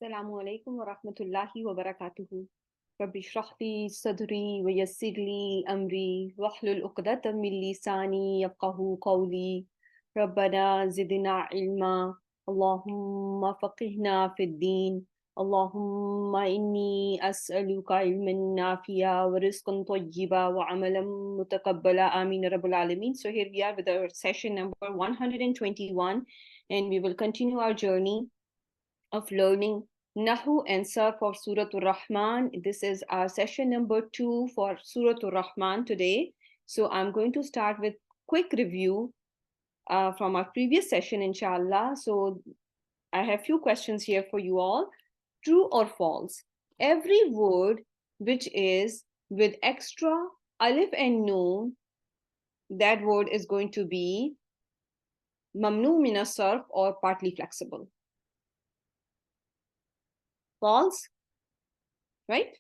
Assalamu alaikum wa rahmatullahi wa barakatuhu. Rabbi shrah li sadri wa yassir li amri wahlul uqdatam min lisani yafqahu qawli. Rabbana zidna ilma. Allahumma faqihna fid din. Allahumma inni as'aluka ilman nafiya wa rizqan tayyiba wa amalan mutakabbala. Ameen Rabbul Alameen. So here we are with our session number 121, and we will continue our journey of learning Nahw and Sarf for Surah Ar-Rahman. This is our session number 2 for Surah Ar-Rahman today. So I'm going to start with quick review from our previous session, inshallah. So I have few questions here for you all. True or false? Every word which is with extra alif and noon, that word is going to be mamnu min as-sarf or partly flexible. False? Right?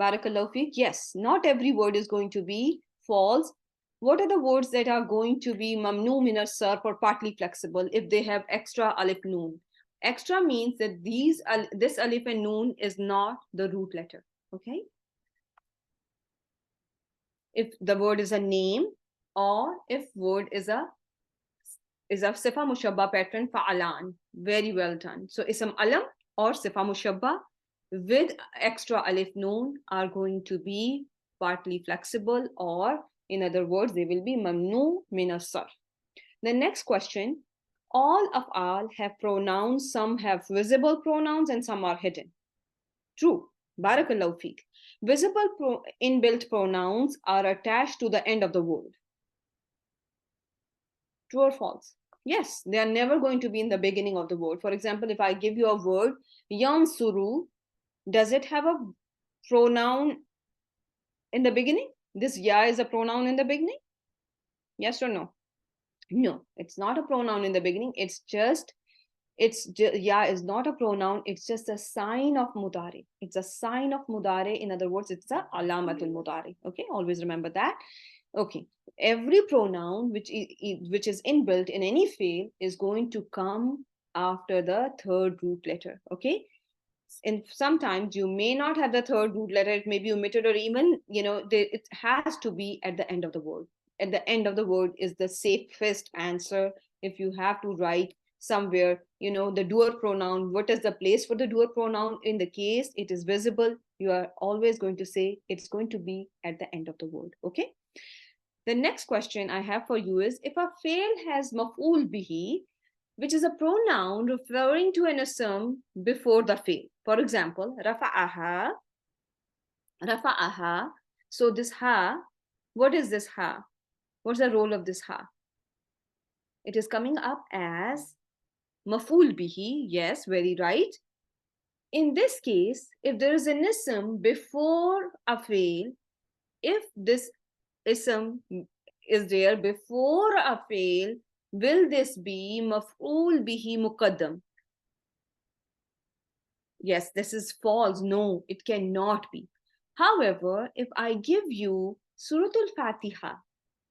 Barakallahu feek. Yes, not every word is going to be false. What are the words that are going to be mamnu min as-sarf or partly flexible if they have extra alif noon? Extra means that this alif and noon is not the root letter. Okay? If the word is a name or if word is a sifa mushabba pattern fa'alan. Very well done. So ism alam or sifa mushabba with extra alif noon are going to be partly flexible, or in other words, they will be mamnu min as-sarf. The next question, all have pronouns, some have visible pronouns and some are hidden. True. Barakallahu feek. Visible inbuilt pronouns are attached to the end of the word. True or false? Yes, they are never going to be in the beginning of the word. For example, if I give you a word, yansuru, does it have a pronoun in the beginning? This ya is a pronoun in the beginning? Yes or no? No, it's not a pronoun in the beginning. Ya is not a pronoun. It's just a sign of mudari. It's a sign of mudari. In other words, it's a alamatul mudari. Okay, always remember that. Okay, every pronoun which is inbuilt in any fi'l is going to come after the third root letter. Okay, and sometimes you may not have the third root letter, it may be omitted, or even it has to be at the end of the word. At the end of the word is the safest answer. If you have to write somewhere the doer pronoun, what is the place for the doer pronoun? In the case it is visible, you are always going to say it's going to be at the end of the word. Okay, the next question I have for you is, if a fail has maf'ul bihi, which is a pronoun referring to an ism before the fail. For example, rafa'aha, rafa'aha. So this ha, what is this ha? What's the role of this ha? It is coming up as maf'ul bihi. Yes, very right. In this case, if there is an ism before a fail, if this ism is there before a fail, will this be maf'ul bihi muqaddam? Yes, this is false. No, it cannot be. However, if I give you Suratul Fatiha,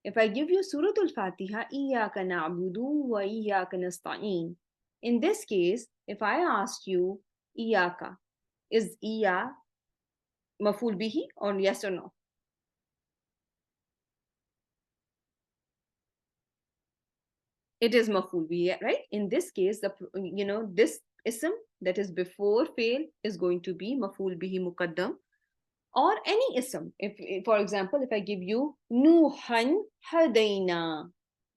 Suratul Fatiha, Iyyaka na'budu wa iyyaka nasta'in. In this case, if I ask you Iyyaka, is Iyya maf'ul bihi, or yes or no? It is maf'ul bihi, right? In this case, this ism that is before fail is going to be maf'ul bihi muqaddam, or any ism. If for example, if I give you Nuhan hadaina,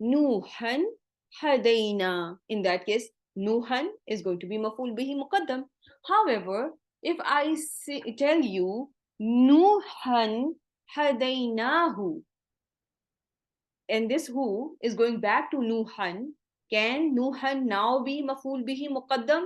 Nuhan hadaina, in that case, Nuhan is going to be maf'ul bihi muqaddam. However, if I tell you Nuhan hadainahu, and this who is going back to Nuhan, can Nuhan now be maf'ul bihi muqaddam?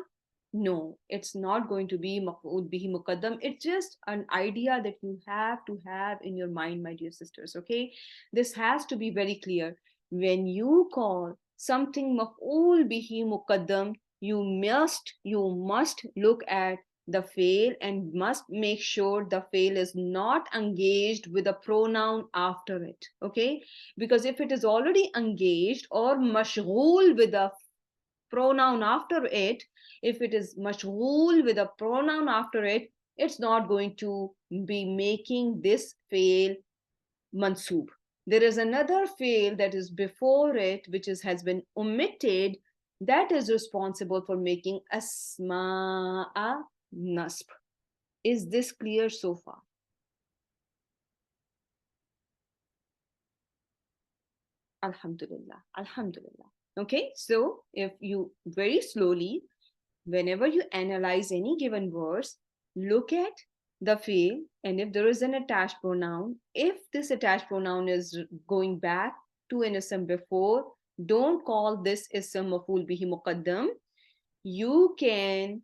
No, it's not going to be maf'ul bihi muqaddam. It's just an idea that you have to have in your mind, my dear sisters. Okay, this has to be very clear. When you call something maf'ul bihi muqaddam, you must look at the fail and must make sure the fail is not engaged with a pronoun after it. Okay, because if it is already engaged or mashghul with a pronoun after it, if it is mashghul with a pronoun after it, it's not going to be making this fail mansoob. There is another fail that is before it, which has been omitted, that is responsible for making asma'a nasb. Is this clear so far? Alhamdulillah, Alhamdulillah. Okay, so if you very slowly, whenever you analyze any given verse, look at the fail, and if there is an attached pronoun, if this attached pronoun is going back to an ism before, don't call this ism maf'ul bihi muqaddam. You can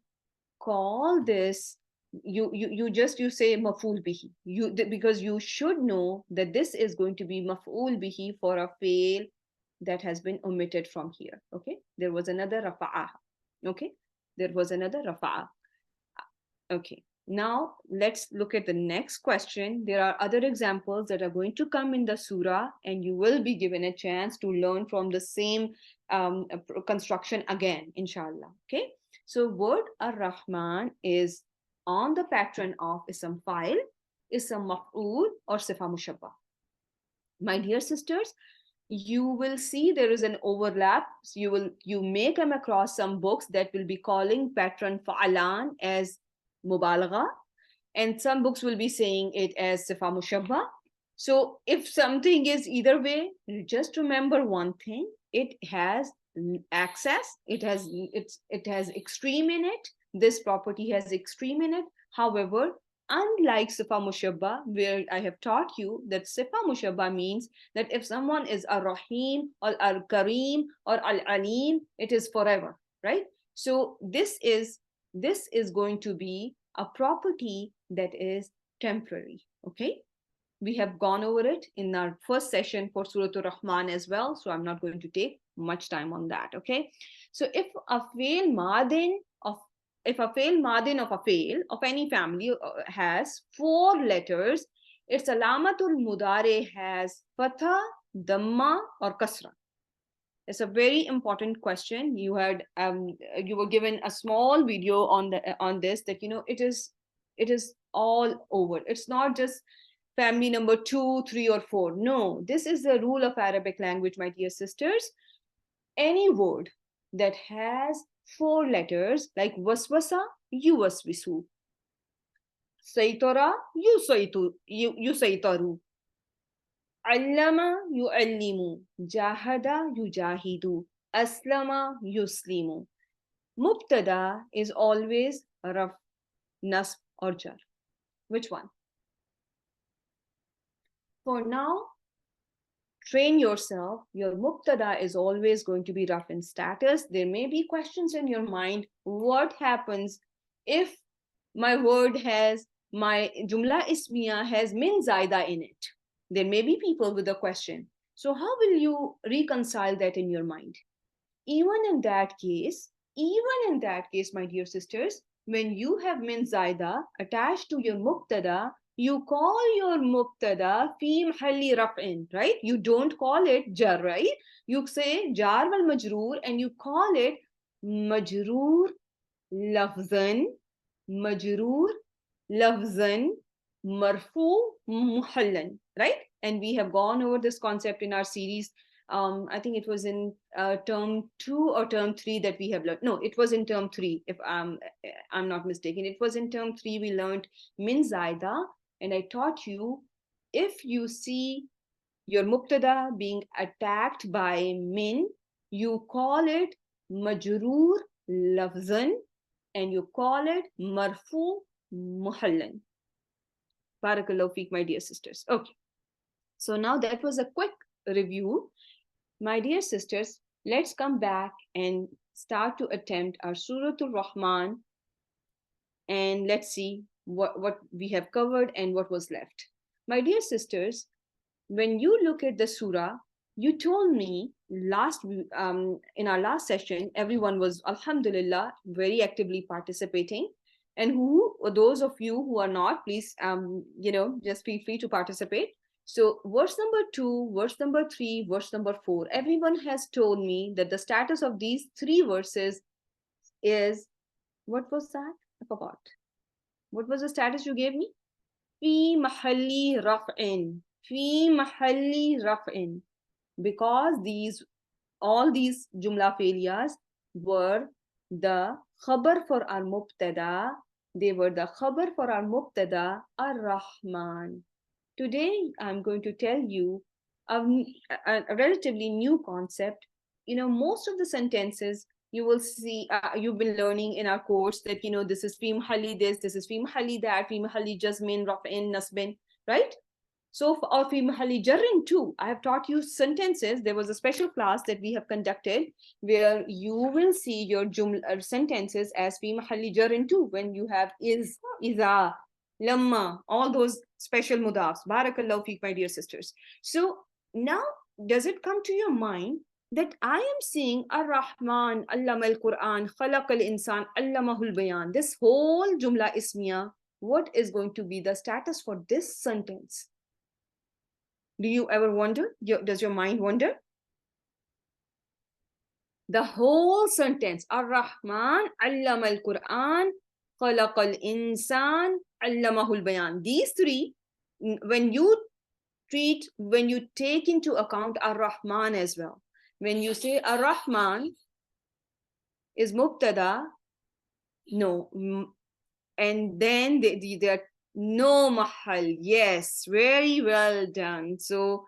call this, you say maf'ul bihi, because you should know that this is going to be maf'ul bihi for a fail that has been omitted from here. Okay, there was another rafa'ah. Okay, there was another rafa'ah. Okay, now let's look at the next question. There are other examples that are going to come in the surah, and you will be given a chance to learn from the same construction again, inshallah. Okay, so word Ar-Rahman is on the pattern of ism fa'il, ism maf'ul, or sifa mushabba. My dear sisters, you will see there is an overlap. You may come across some books that will be calling pattern fa'alan as mubalagha, and some books will be saying it as sifa mushabba. So if something is either way, just remember one thing: it has access, it has extreme in it. This property has extreme in it. However, unlike sifa mushabba, where I have taught you that sifa mushabba means that if someone is Ar-Rahim or Al-Kareem or Al-Alim, it is forever, right? So this is going to be a property that is temporary. Okay, we have gone over it in our first session for Surah Ar-Rahman as well, so I'm not going to take much time on that. Okay, so if a fail madin of a fail of any family has 4 letters, its alamatul mudare has fatha, dhamma, or kasra. It's a very important question. You were given a small video on this, that it is all over. It's not just family number 2, 3, or 4. No, this is the rule of Arabic language, my dear sisters. Any word that has 4 letters, like waswasa, yuwaswisu, saytara, yusaytaru, allama, yuallimu, jahada, yujahidu, aslama, yuslimu. Mubtada is always raf, nasb, or jar. Which one? For now, train yourself. Your mubtada is always going to be raf in status. There may be questions in your mind. What happens if my word has, my jumla ismiya has min zaida in it? There may be people with a question. So how will you reconcile that in your mind? Even in that case, my dear sisters, when you have min zaida attached to your mubtada, you call your mubtada fi mahalli raf'in, right? You don't call it jar, right? You say jar wal majroor, and you call it majroor lafzan, marfu muhallan, right? And we have gone over this concept in our series. I think it was in term 2 or term 3 that we have learned. No, it was in term 3, if I'm not mistaken. It was in term 3 we learned min zaida, and I taught you, if you see your mubtada being attacked by min, you call it majroor lafzan, and you call it marfu muhallan. Barakallahu feek, my dear sisters. Okay, so now that was a quick review. My dear sisters, let's come back and start to attempt our Surah Ar-Rahman, and let's see what we have covered and what was left. My dear sisters, when you look at the surah, you told me in our last session, everyone was, alhamdulillah, very actively participating. And those of you who are not, please, just feel free to participate. So verse number 2, verse number 3, verse number 4, everyone has told me that the status of these three verses is, what was that? I forgot. What was the status you gave me? Fi mahalli raf'in. Fi mahalli raf'in. Because all these jumla failures were the khabar for our mubtada. They were the khabar for our mubtada, Ar-Rahman. Today, I'm going to tell you a relatively new concept. Most of the sentences you will see, you've been learning in our course that, this is fi mahalli this is fi mahalli that, fi mahalli jazmin, raf'in, nasbin, right? So, or fi mahalli jarrin too. I have taught you sentences. There was a special class that we have conducted where you will see your sentences as fi mahalli jarrin too, when you have is, iza, lamma, all those special mudafs. Barakallahu feek, my dear sisters. So now, does it come to your mind that I am seeing Ar-Rahman, Allama al-Quran, Khalaq al-Insan, Allamahul Bayan, this whole jumla ismiya? What is going to be the status for this sentence? Do you ever wonder? Does your mind wonder? The whole sentence, Ar-Rahman, Allama al-Quran, Khalaq al-Insan, Allamahul Bayan. These three, when you take into account Ar-Rahman as well. When you say Ar-Rahman is mubtada, no, and then there are no mahal. Yes, very well done. So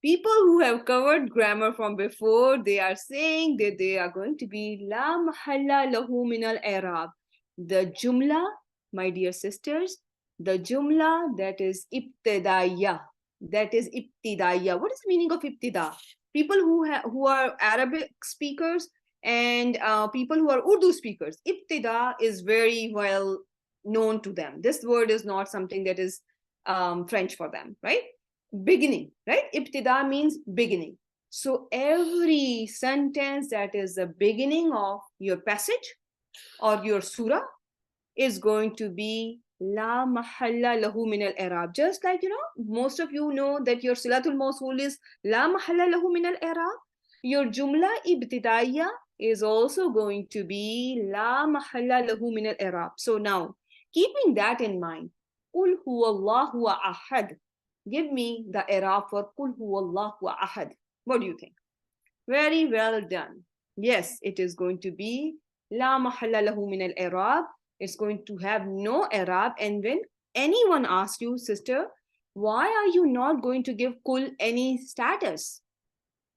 people who have covered grammar from before, they are saying that they are going to be la mahalla lahu min al-i'rab. The jumla, my dear sisters, the jumla that is ibtidaiya. That is ibtidaiya. What is the meaning of ibtida? People who are Arabic speakers and people who are Urdu speakers, ibtida is very well known to them. This word is not something that is French for them, right? Beginning, right? Ibtida means beginning. So every sentence that is the beginning of your passage or your surah is going to be la mahalla lahu min al-i'rab. Just like, most of you know that your silatul mawsul is la mahalla lahu min al-i'rab. Your jumla ibtidaiya is also going to be la mahalla lahu min al-i'rab. So now, keeping that in mind, qul huwallahu ahad. Give me the i'rab for qul huwallahu ahad. What do you think? Very well done. Yes, it is going to be la mahalla lahu min al-i'rab. It's going to have no i'rab. And when anyone asks you, sister, why are you not going to give kul any status?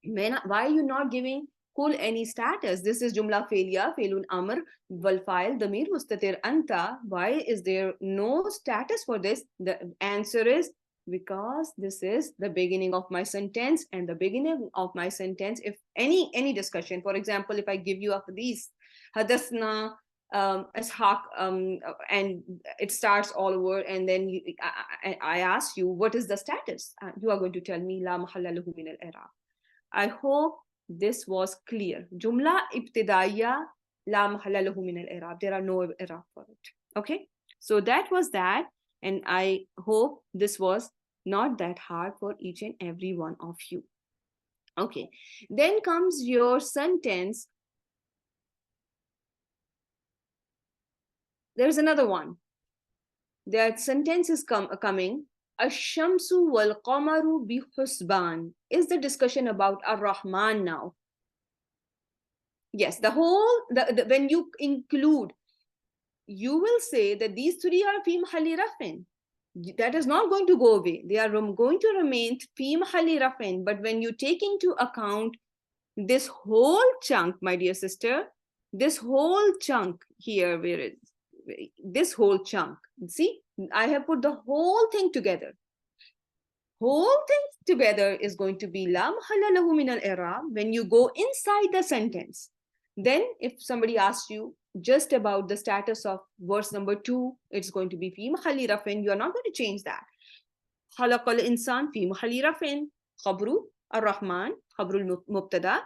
Why are you not giving kul any status? This is jumla failure, failun amr, wal fa'il, damir mustatir anta. Why is there no status for this? The answer is because this is the beginning of my sentence, and the beginning of my sentence, if any discussion, for example, if I give you a hadith, hadasna, ashaq, and it starts all over, and then I ask you, what is the status? You are going to tell me la mahalla lahu min al-i'rab. I hope this was clear. Jumla ibtidaiya la mahalla lahu min al-i'rab. There are no i'rab for it. Okay, so that was that, and I hope this was not that hard for each and every one of you. Okay, then comes your sentence. There's another one. That sentence is coming. Ash-shamsu wal-qamaru bi-husban. Is the discussion about Ar-Rahman now? Yes, when you include, you will say that these three are fi mahalli rafin. That is not going to go away. They are going to remain fi mahalli rafin. But when you take into account this whole chunk, my dear sister, this whole chunk here, where is this whole chunk? See, I have put the whole thing together. Whole thing together is going to be la mahalla lahu min al-i'rab. When you go inside the sentence, then if somebody asks you just about the status of verse number 2, it's going to be fi mahalli rafin. You are not going to change that. Khalaq al-insan fi mahalli rafin. Khabru ar-Rahman, khabrul mubtada.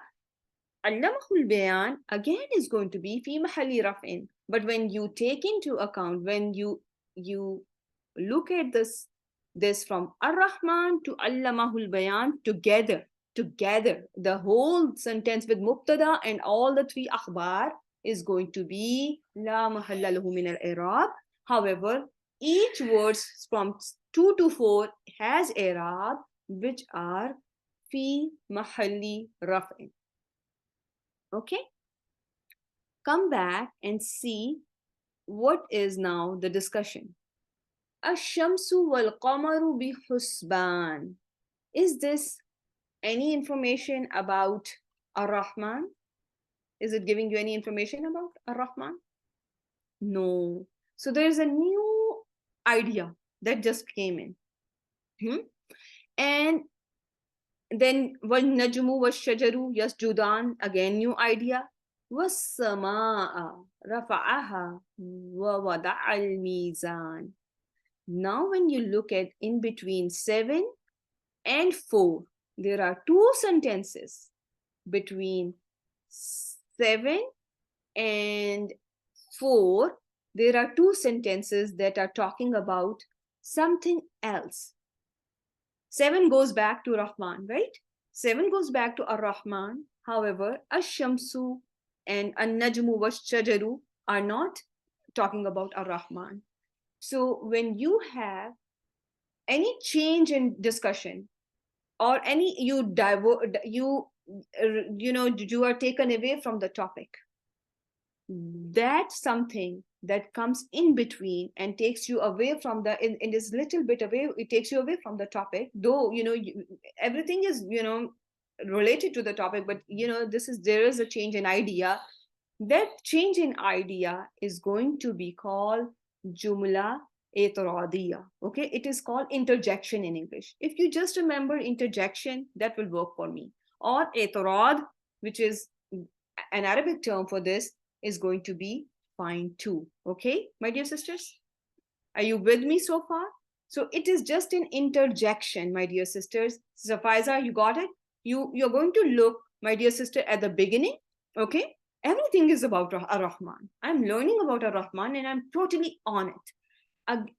Allamahul Bayan again is going to be fi mahalli rafin. But when you take into account, when you look at this this from Ar-Rahman to Allamahul Bayan together. Together, the whole sentence with mubtada and all the three akhbar is going to be la mahalla lahu min al-i'rab. However, each words from 2 to 4 has i'rab, which are fi mahalli raf'in. Okay, come back and see what is now the discussion. Ash-shamsu wal qamaru bi husban. Is this any information about Ar-Rahman? Is it giving you any information about Ar-Rahman? No. So there's a new idea that just came in. And then وَالنَّجْمُ وَالشَّجَرُ يَسْجُدَانِ, again new idea. وَالسَّمَاءَ رَفَعَهَا وَوَضَعَ الْمِيزَانِ. Now when you look at in between 7 and 4, there are two sentences between 7 and 4. There are two sentences that are talking about something else. 7 goes back to Rahman, right? 7 goes back to Ar-Rahman. However, Ash-Shamsu and An-Najmu wash-Shajaru are not talking about Ar-Rahman. So when you have any change in discussion or any you are taken away from the topic, that's something that comes in between and takes you away from the in this little bit away, it takes you away from the topic, though everything is related to the topic, but there is a change in idea. That change in idea is going to be called jumla etradiya. Okay, it is called interjection in English. If you just remember interjection, that will work for me. Or etrad, which is an Arabic term for this, is going to be fine too. Okay, my dear sisters, are you with me so far? So it is just an interjection, my dear sisters. So Faiza, you got it? You're going to look, my dear sister, at the beginning. Okay, everything is about Ar-Rahman. I'm learning about Ar-Rahman and I'm totally on it.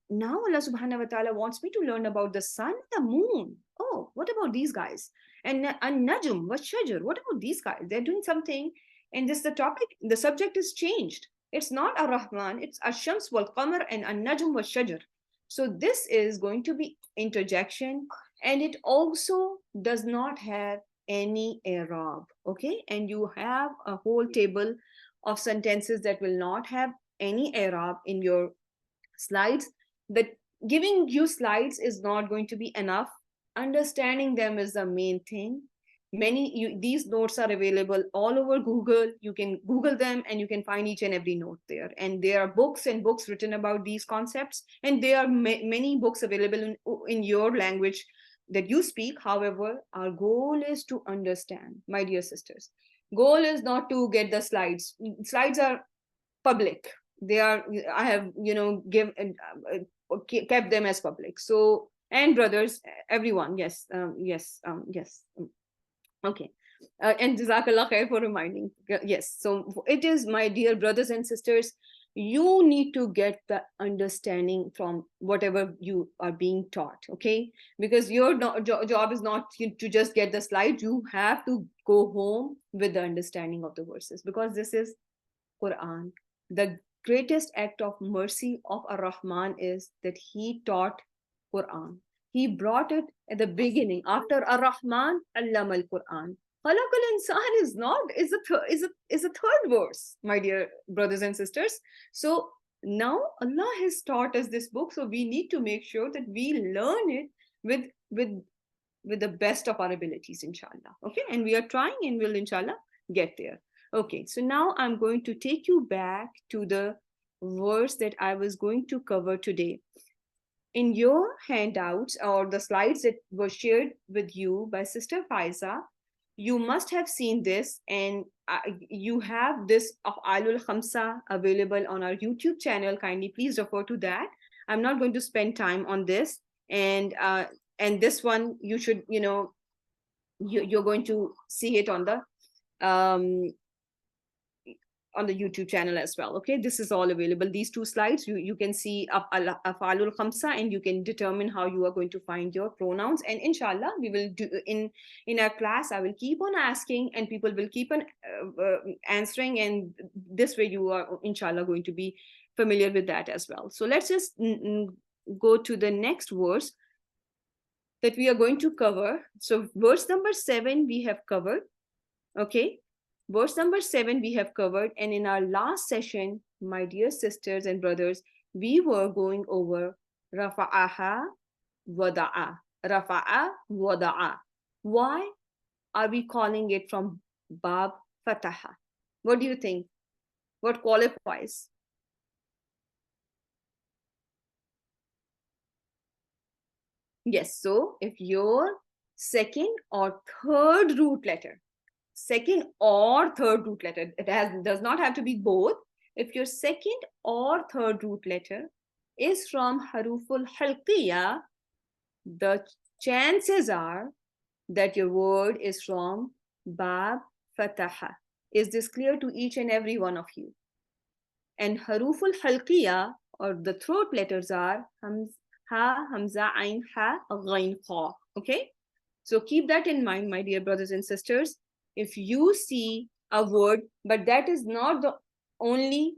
Now Allah subhanahu wa ta'ala wants me to learn about the sun and the moon. Oh, what about these guys? And Najm, Shajar, what about these guys? They're doing something, and this the subject is changed. It's not Ar-Rahman, it's Ash-Shams wal-Qamar and An-Najm wash-Shajar. So this is going to be interjection, and it also does not have any i'rab. Okay, and you have a whole table of sentences that will not have any i'rab in your slides. That giving you slides is not going to be enough. Understanding them is the main thing. These notes are available all over Google. You can Google them and you can find each and every note there. And there are books and books written about these concepts. And there are many books available in your language that you speak. However, our goal is to understand, my dear sisters. Goal is not to get the slides. Slides are public. I have kept them as public. So, and brothers, everyone, yes. Okay. And Jazakallah khair for reminding. Yes. So it is, my dear brothers and sisters, you need to get the understanding from whatever you are being taught. Okay. Because your job is not to just get the slide. You have to go home with the understanding of the verses, because this is Quran. The greatest act of mercy of Ar-Rahman is that he taught Quran. He brought it at the beginning. After Ar-Rahman, Allama al-Quran. Khalaq al-insan is a third verse, my dear brothers and sisters. So now Allah has taught us this book, so we need to make sure that we learn it with the best of our abilities, inshallah. Okay, and we are trying and will inshallah get there. Okay, so now I'm going to take you back to the verse that I was going to cover today. In your handouts or the slides that were shared with you by Sister Faiza, you must have seen this, and you have this of Alul Khamsa available on our YouTube channel. Kindly please refer to that. I'm not going to spend time on this, and this one you should, you're going to see it on the on the YouTube channel as well. Okay, this is all available. These two slides, you can see af'alul khamsa, and you can determine how you are going to find your pronouns. And inshallah, we will do in our class. I will keep on asking, and people will keep on answering, and this way you are inshallah going to be familiar with that as well. So let's just go to the next verse that we are going to cover. So verse number 7 we have covered. Okay, verse number 7 we have covered, and in our last session, my dear sisters and brothers, we were going over rafa'aha wada'a. Rafa'a wada'a. Why are we calling it from bab fataha? What do you think? What qualifies? Yes, so if your second or third root letter, second or third root letter, does not have to be both. If your second or third root letter is from haruful halqiya, the chances are that your word is from bab fataha. Is this clear to each and every one of you? And haruful halqiya, or the throat letters, are ha, hamza, ain, ha, ghain, kha. Okay, so keep that in mind, my dear brothers and sisters. If you see a word, but that is not the only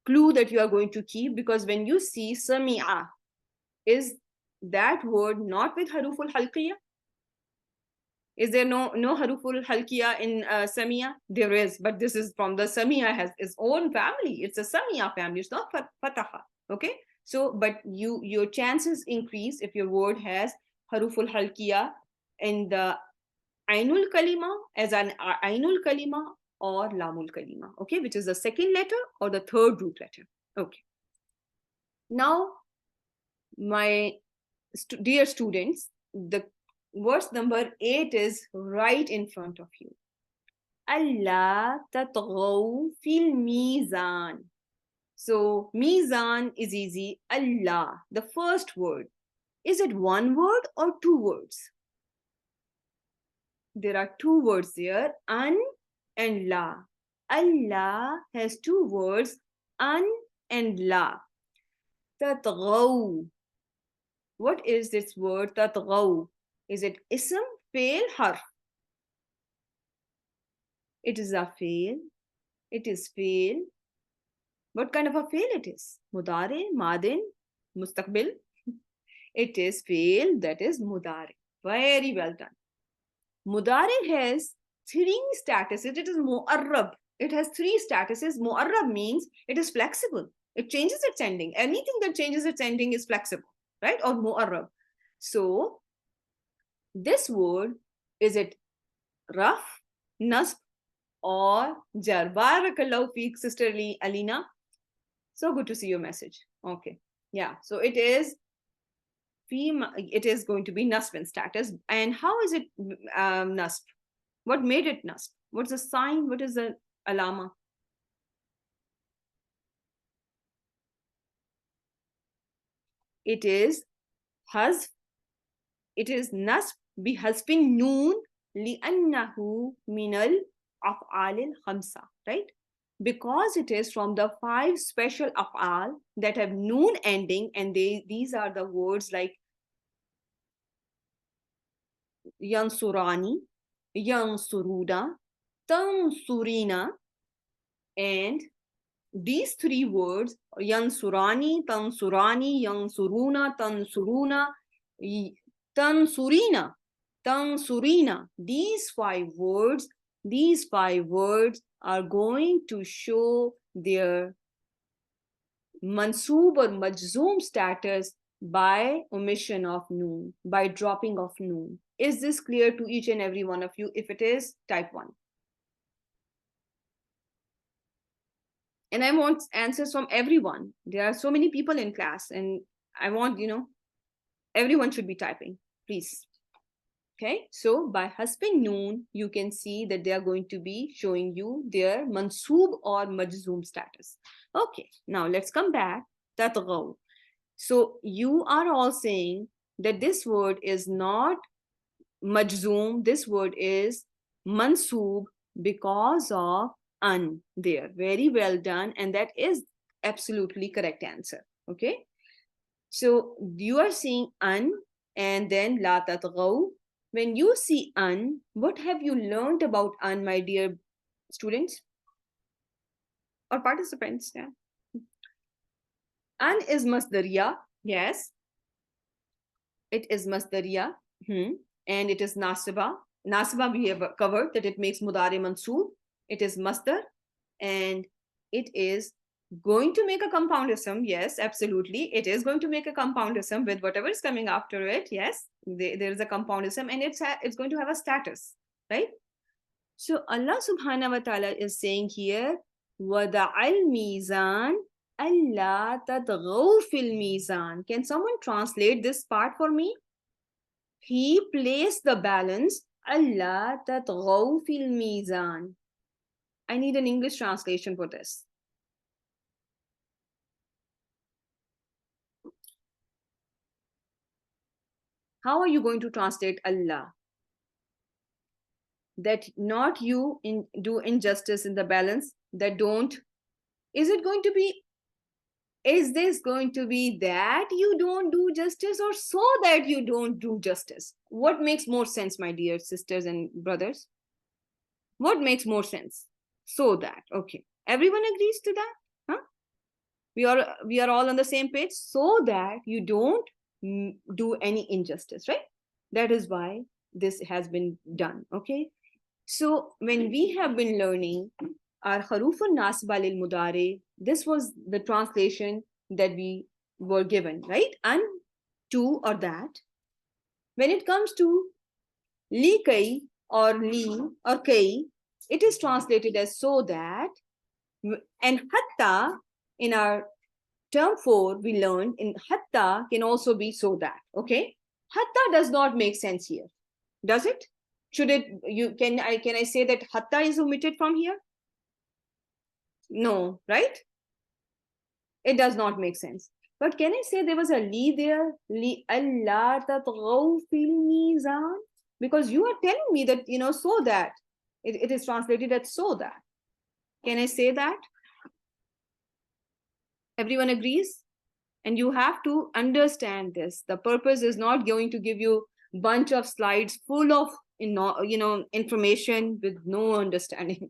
clue that you are going to keep, because when you see sami'a, is that word not with haruful halqiya? Is there no haruful halqiya in sami'a? There is, but this is from the sami'a, has its own family. It's a sami'a family. It's not fataha. Okay, so but your chances increase if your word has haruful halqiya in the ainul kalima, as an ainul kalima or lamul kalima, okay, which is the second letter or the third root letter. Okay, now my dear students, the verse number 8 is right in front of you. Allah tatghaw fil mizan. So mizan is easy. Allah, the first word, is it one word or two words? There are two words there, an and la. Allah has two words, an and la. Tatghaw. What is this word tatghaw? Is it ism, fail, harf? It is a fail. It is fail. What kind of a fail it is? Mudare, madin, mustaqbil? It is fail, that is mudare. Very well done. Mudare has three statuses. It is mu'arrab. It has three statuses. Mu'arrab means it is flexible. It changes its ending. Anything that changes its ending is flexible, right? Or mu'arrab. So this word, is it raf, nasb, or jar? Barakallahu feek, Sister Alina. So good to see your message. Okay, yeah. So it is going to be nasb in status. And how is it nasb? What made it nasb? What's the sign? What is the alama? It is hazf. It is nasb bihazfin noon li'annahu minal af'al al-khamsa, right? Because it is from the 5 special af'al that have noon ending, and these are the words like yansurani, yansuruna, tansurina, and these 3 words, yansurani, tansurani, yansuruna, tansuruna, tansurina, tansurina, these 5 words are going to show their mansoob or majzoom status by omission of noon, by dropping of noon. Is this clear to each and every one of you? If it is, type 1. And I want answers from everyone. There are so many people in class, and I want, everyone should be typing, please. Okay, so by hasbin noon, you can see that they are going to be showing you their mansoob or majzoom status. Okay, now let's come back. Tatghaw. So you are all saying that this word is not majzoom, this word is mansoob because of an there. Very well done. And that is absolutely correct answer. Okay. So you are seeing an and then la tatghaw. When you see an, what have you learned about an, my dear students or participants? Yeah. An is masdariya. Yes, it is masdariya. And it is nasiba. Nasiba we have covered that it makes mudari mansoob. It is masdar and it is going to make a compound ism. Yes, absolutely. It is going to make a compound ism with whatever is coming after it. Yes, there is a compound ism and it's going to have a status, right? So Allah subhanahu wa ta'ala is saying here, وَدَعَ الْمِيزَانِ أَلَّا تَطْغَوْا فِي الْمِيزَانِ. Can someone translate this part for me? He placed the balance, أَلَّا تَطْغَوْا فِي الْمِيزَانِ. I need an English translation for this. How are you going to translate Allah? That not you do injustice in the balance, that don't. Is it going to be, is this going to be that you don't do justice or so that you don't do justice? What makes more sense, my dear sisters and brothers? What makes more sense? So that, okay. Everyone agrees to that? Huh? We are all on the same page, so that you don't do any injustice, right? That is why this has been done, okay? So when we have been learning our harufun nasba lil mudare, this was the translation that we were given, right? And to or that. When it comes to li kai or li or kai, it is translated as so that. And hatta, in our term 4, we learned in hatta can also be so that, okay? Hatta does not make sense here, does it? Should it, can I say that hatta is omitted from here? No, right? It does not make sense. But can I say there was a li there? Li alla tatghaw fil mizan? Because you are telling me that, so that. It is translated as so that. Can I say that? Everyone agrees? And you have to understand this. The purpose is not going to give you a bunch of slides full of information with no understanding.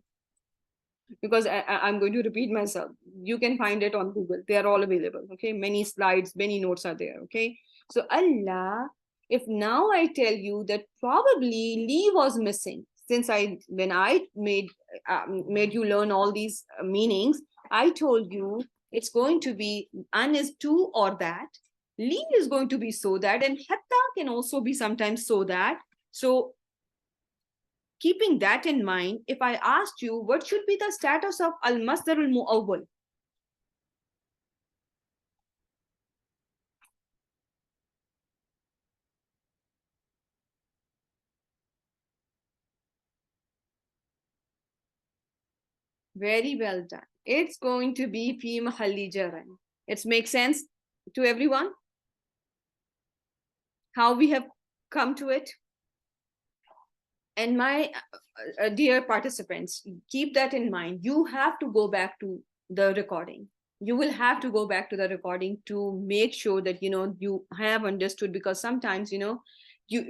Because I'm going to repeat myself. You can find it on Google. They are all available. Okay, many slides, many notes are there. Okay, so Allah, if now I tell you that probably li was missing, since when I made you learn all these meanings, I told you it's going to be an is to or that, li is going to be so that, and hatta can also be sometimes so that. So keeping that in mind, if I asked you what should be the status of al-masdar al-mu'awwal? Very well done. It's going to be fi mahalli jaran. It makes sense to everyone? How we have come to it? And my dear participants, keep that in mind. You have to go back to the recording. You will have to go back to the recording to make sure that you have understood, because sometimes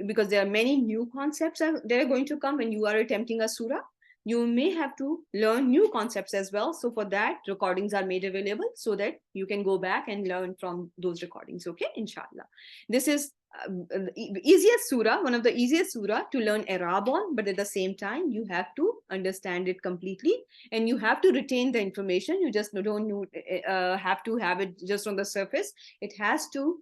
because there are many new concepts that are going to come when you are attempting a surah. You may have to learn new concepts as well. So for that, recordings are made available so that you can go back and learn from those recordings. Okay, inshallah. This is easiest surah, one of the easiest surah to learn i'rab on, but at the same time you have to understand it completely and you have to retain the information. You just don't have to have it just on the surface. It has to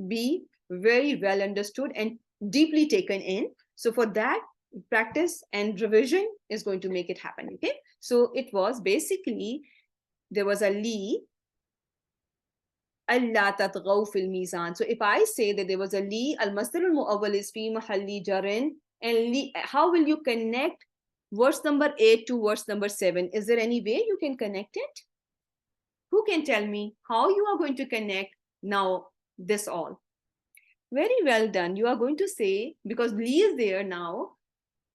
be very well understood and deeply taken in. So for that, practice and revision is going to make it happen. Okay, so it was basically, there was a li Allah tatghaw fil mizan. So if I say that there was a li, al-masdar al-mu'awwal is fi mahalli jarin, and li, how will you connect verse number 8 to verse number 7? Is there any way you can connect it? Who can tell me how you are going to connect now this all? Very well done. You are going to say, because li is there now,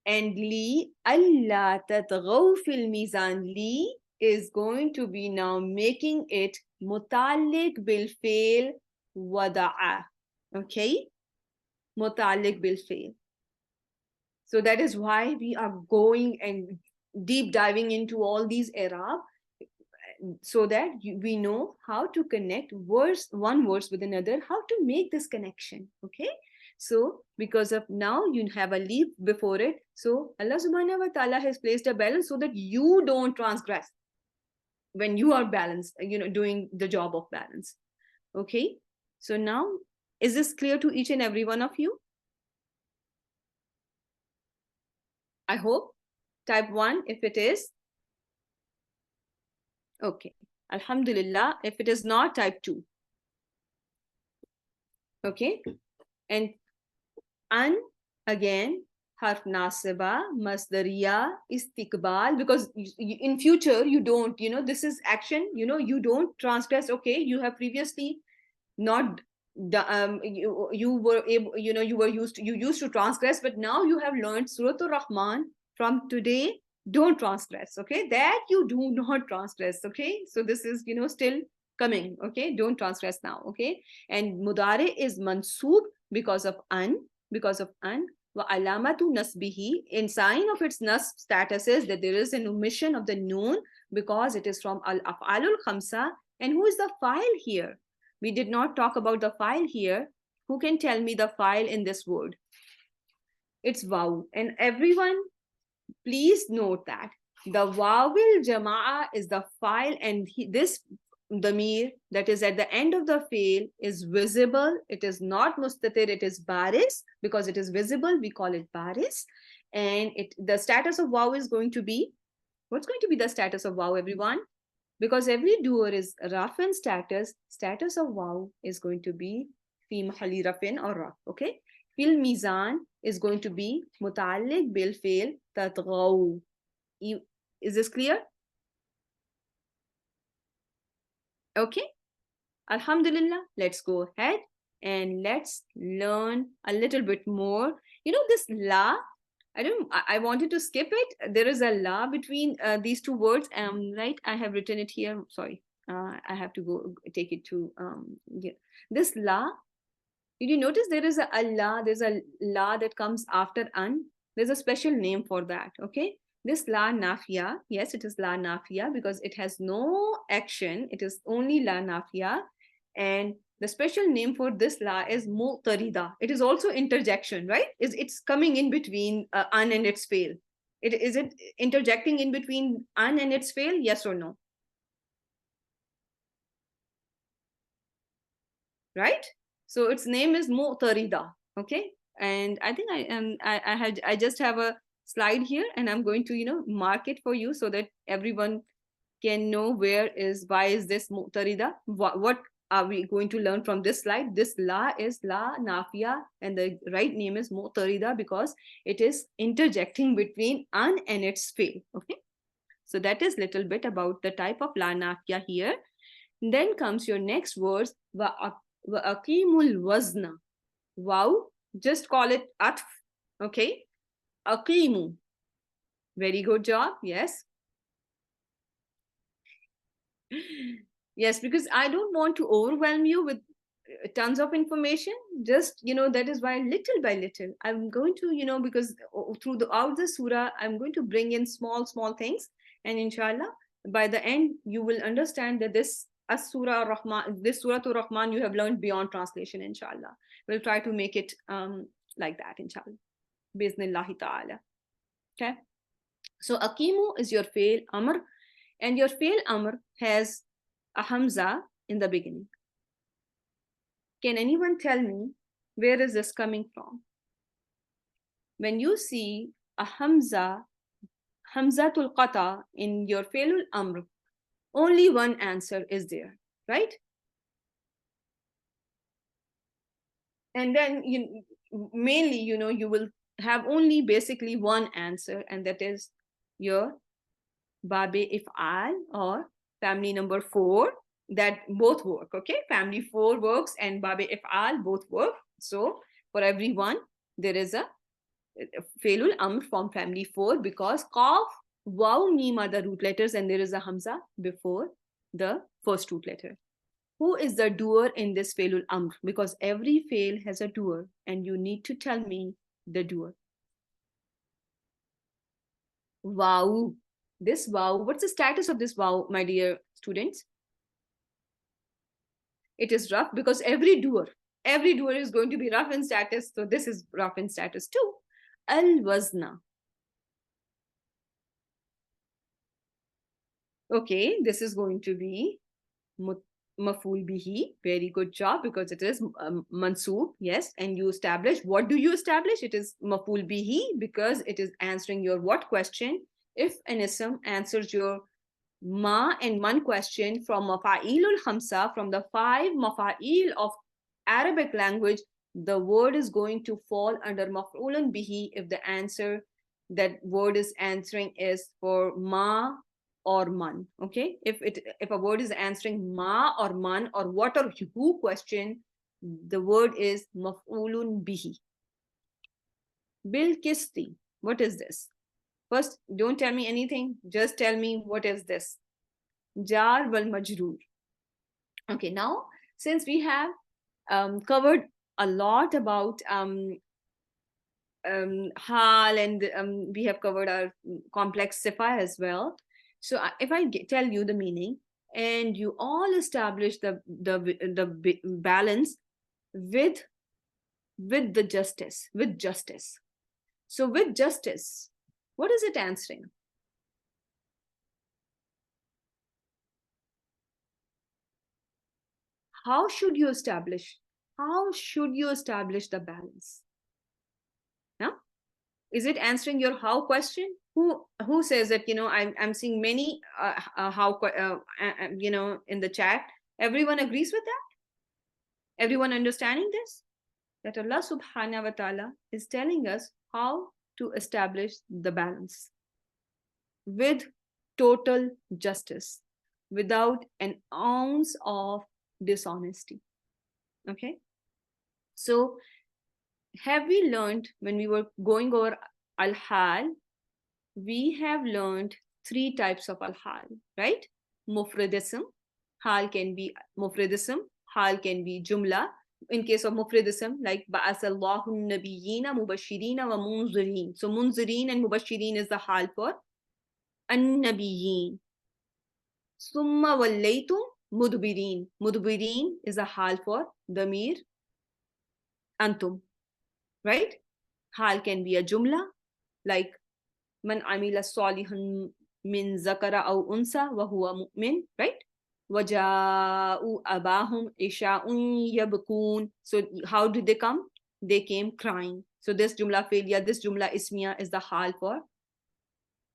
And li alla tatghaw fil mizan. Li is going to be now making it mutalik bil fail wada'a. Okay? Mutalik bil fail. So that is why we are going and deep diving into all these Arab, so that we know how to connect words, one verse with another, how to make this connection. Okay, so because of now you have a leaf before it, so Allah subhanahu wa ta'ala has placed a balance so that you don't transgress when you are balanced, doing the job of balance. Okay, so now is this clear to each and every one of you? I hope. Type 1 if it is. Okay, alhamdulillah. If it is not, type 2. Okay, and an again, harf nasiba, masdariya, istiqbal, because in future you don't, this is action, you don't transgress. Okay, you have previously not you were able, you used to transgress, but now you have learned Surah Ar-Rahman. From today, don't transgress. Okay, that you do not transgress. Okay, so this is still coming. Okay, don't transgress now. Okay, and mudare is mansub because of an, wa alamatu nasbihi, in sign of its nasb status is that there is an omission of the noon because it is from al af'alul khamsa. And who is the file here? We did not talk about the file here. Who can tell me the file in this word? It's waw. And everyone, please note that the wawil jama'a is the file, and this damir that is at the end of the fail is visible. It is not mustatir, it is baris. Because it is visible, we call it baris. And the status of waw is going to be, what's going to be the status of waw, everyone? Because every doer is rafin status of waw is going to be fi mahali rafin or raf. Okay, fil mizan is going to be mutalik bil fail tatghaw. Is this clear? Okay, alhamdulillah. Let's go ahead and let's learn a little bit more. This la, I wanted to skip it. There is a la between these two words. Right, I have written it here. Sorry, I have to go take it to yeah. This la. Did you notice there is a la? There's a la that comes after an. There's a special name for that. Okay, this la nafiya. Yes, it is la nafiya because it has no action. It is only la nafiya, and the special name for this la is mu'tarida. It is also interjection, right? It's coming in between an and its fail. Is it interjecting in between an and its fail? Yes or no? Right? So its name is mu'tarida. Okay, and I think I just have a slide here, and I'm going to mark it for you so that everyone can know why is this mu'tarida. What are we going to learn from this slide? This la is la nafiya, and the right name is mu'tarida because it is interjecting between an and its fail. Okay, so that is little bit about the type of la nafiya here. Then comes your next words, wa aqimul wazna. Wow, just call it atf. Okay, aqimu. Very good job. Yes. Yes, because I don't want to overwhelm you with tons of information. Just, that is why little by little, I'm going to, because throughout the surah, I'm going to bring in small things. And inshallah, by the end, you will understand that this Surah Ar-Rahman, this Surah Ar-Rahman, you have learned beyond translation, inshallah. We'll try to make it like that, inshallah. Bismillahi ta'ala. Okay. So Akimu is your fail amr, and your fail amr has a hamza in the beginning. Can anyone tell me where is this coming from? When you see a hamzatul qata in your failul amr, only one answer is there, right? And then mainly, you will have only basically one answer, and that is your babe if'al or family number 4. That both work. Okay, family 4 works and babe if'al both work. So for everyone there is a Failul Amr from family 4 because Qaf, Waw, Mim are the root letters and there is a Hamza before the first root letter. Who is the doer in this Failul Amr? Because every fail has a doer and you need to tell me the doer. Wow. This wow, what's the status of this wow, my dear students? It is rough because every doer is going to be rough in status. So this is rough in status too. Al-wazna. Okay, this is going to be maful bihi. Very good job because it is mansoob. Yes, and you establish. What do you establish? It is maful bihi because it is answering your what question. If an ism answers your ma and man question from mafa'ilul khamsa, from the 5 mafa'il of Arabic language, the word is going to fall under maf'ulun bihi if the answer that word is answering is for ma or man. Okay, if a word is answering ma or man or what or who question, the word is maf'ulun bihi. Bil kisti, what is this? First, don't tell me anything, just tell me what is this. Jar wal majroor. Okay, now since we have covered a lot about hal and we have covered our complex sifa as well. So if I tell you the meaning and you all establish the balance with the justice, with justice. So with justice, what is it answering? How should you establish? How should you establish the balance? Now, is it answering your how question? Who says that? I'm seeing many how in the chat. Everyone agrees with that. Everyone understanding this? That Allah Subhanahu wa Taala is telling us how to establish the balance with total justice, without an ounce of dishonesty. Okay, so have we learned when we were going over al-hal, we have learned 3 types of al-hal, right? Mufradism, hal can be mufradism, hal can be jumla. In case of mufradism, like ba'asallahu nabiyina mubashirina wa munzirin. So munzirin and mubashirin is the hal for an-nabiyyin. Summa wallaytum mudbirin. Mudbirin is a hal for damir antum, right? Hal can be a jumla, like man amila salihan min zakara aw unsa wa huwa mu'min, right? Waja'u abahum isha'un yabkun. So how did they come? They came crying. So this jumla failure, this jumla ismiya is the hal for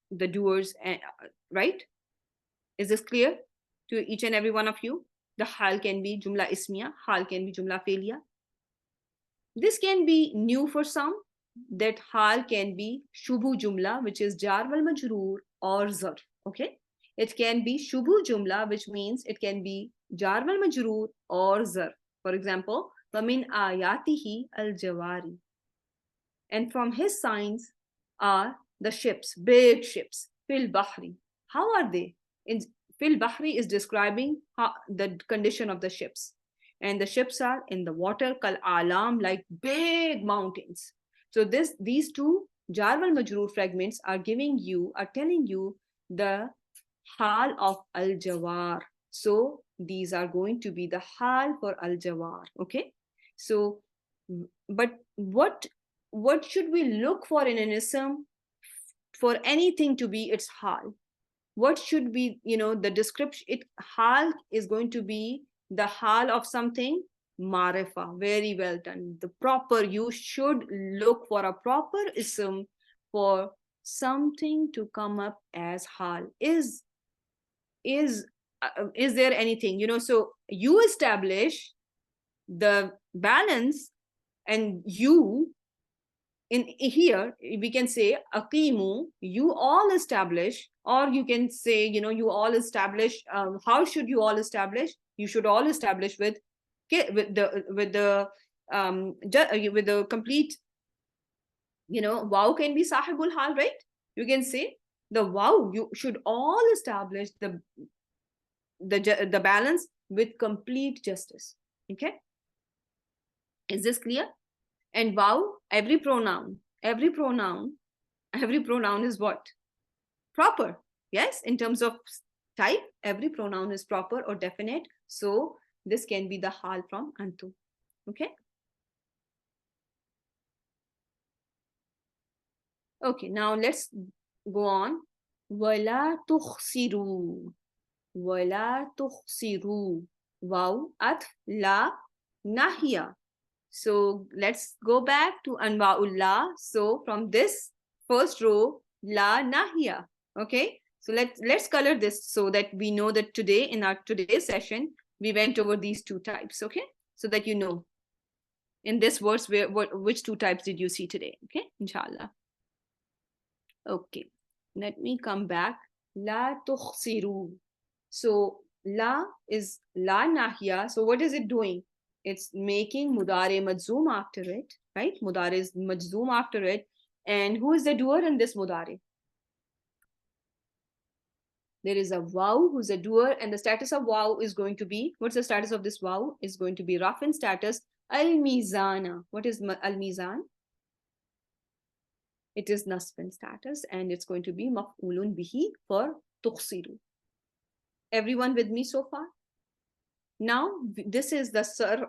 the doers, right? Is this clear to each and every one of you? The hal can be jumla ismiya, hal can be jumla failure. This can be new for some, that hal can be shubu jumla, which is jar wal majroor or zarf. Okay, it can be shubu jumla, which means it can be jar wal majroor or zarf. For example, famin ayatihi al jawari, and from his signs are the ships, big ships. Fil bahri, how are they? In fil bahri is describing the condition of the ships, and the ships are in the water, kal alam, like big mountains. So these 2 jar wal majroor fragments are telling you the hal of al jawar. So these are going to be the hal for al jawar. Okay, so but what should we look for in an ism for anything to be its hal? What should be, the description? Hal is going to be the hal of something marifa. Very well done. The proper, you should look for a proper ism for something to come up as hal. Is there anything, so you establish the balance, and you in here we can say aqimu, you all establish, or you can say, you all establish. How should you all establish? You should all establish with the complete Wow can be sahibul hal, right? You can say the wow, you should all establish the balance with complete justice. Okay, is this clear? And wow, every pronoun is what? Proper. Yes, in terms of type, every pronoun is proper or definite. So this can be the hal from antum. Okay. Okay, now let's go on. Wala tukhsiru. Wala tukhsiru. Wow, atf, la, nahiya. So let's go back to anwa'ullah. So from this first row, la nahiya. Okay, so let's color this so that we know that today in our today's session we went over these two types. Okay, so that you know in this verse which two types did you see today. Okay, inshallah. Okay, let me come back. La tukhsiru. So la is la nahiya. So what is it doing? It's making mudare majzoom after it, right? Mudare is majzoom after it. And who is the doer in this mudare? There is a waw who's a doer, and the status of waw is going to be, what's the status of this waw? Is going to be rafin status, al-mizana. What is al-mizan? It is nasbin status, and it's going to be maf'ulun bihi for tukhsiru. Everyone with me so far? Now, this is the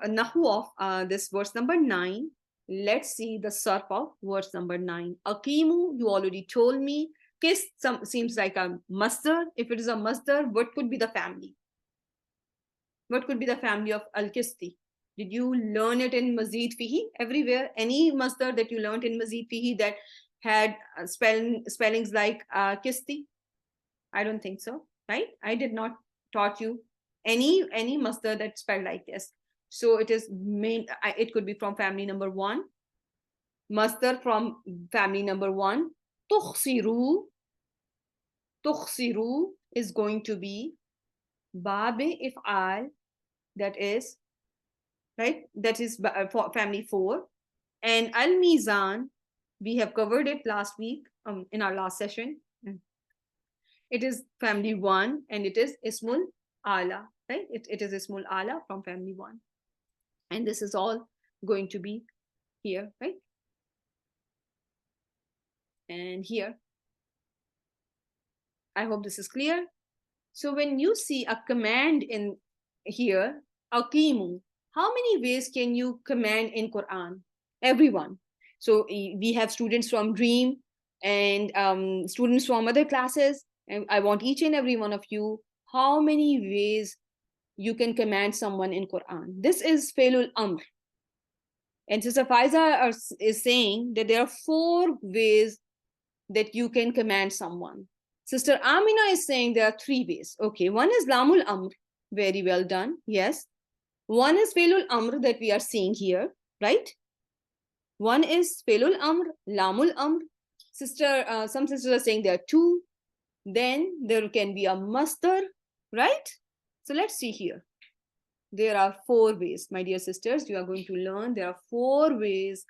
Nahw of this verse number 9. Let's see the sarf of verse number 9. Aqimu, you already told me. Kis seems like a masdar. If it is a masdar, what could be the family? What could be the family of al-kisti? Did you learn it in Mazid Fihi? Everywhere, any masdar that you learned in Mazid Fihi that had spellings like kisti? I don't think so, right? I did not taught you any masdar that spelled like this. So it is it could be from family number 1. Masdar from family number 1. Tukhsiru is going to be babe if'al, that is right, that is for family 4. And al-mizan, we have covered it last week in our last session. It is family 1, and it is ismul ala, right? It is ismul ala from family 1. And this is all going to be here, right? And here. I hope this is clear. So when you see a command in here, aqimu, how many ways can you command in Quran? Everyone. So we have students from Dream and students from other classes. And I want each and every one of you, how many ways you can command someone in Quran? This is Failul Amr. And Sister Faiza is saying that there are 4 ways that you can command someone. Sister Amina is saying there are 3 ways. Okay, one is Lamul Amr. Very well done. Yes. One is Failul Amr that we are seeing here, right? One is Failul Amr, Lamul Amr. Some sisters are saying there are 2. Then there can be a masdar, right? So let's see here. There are 4 ways, my dear sisters. You are going to learn there are 4 ways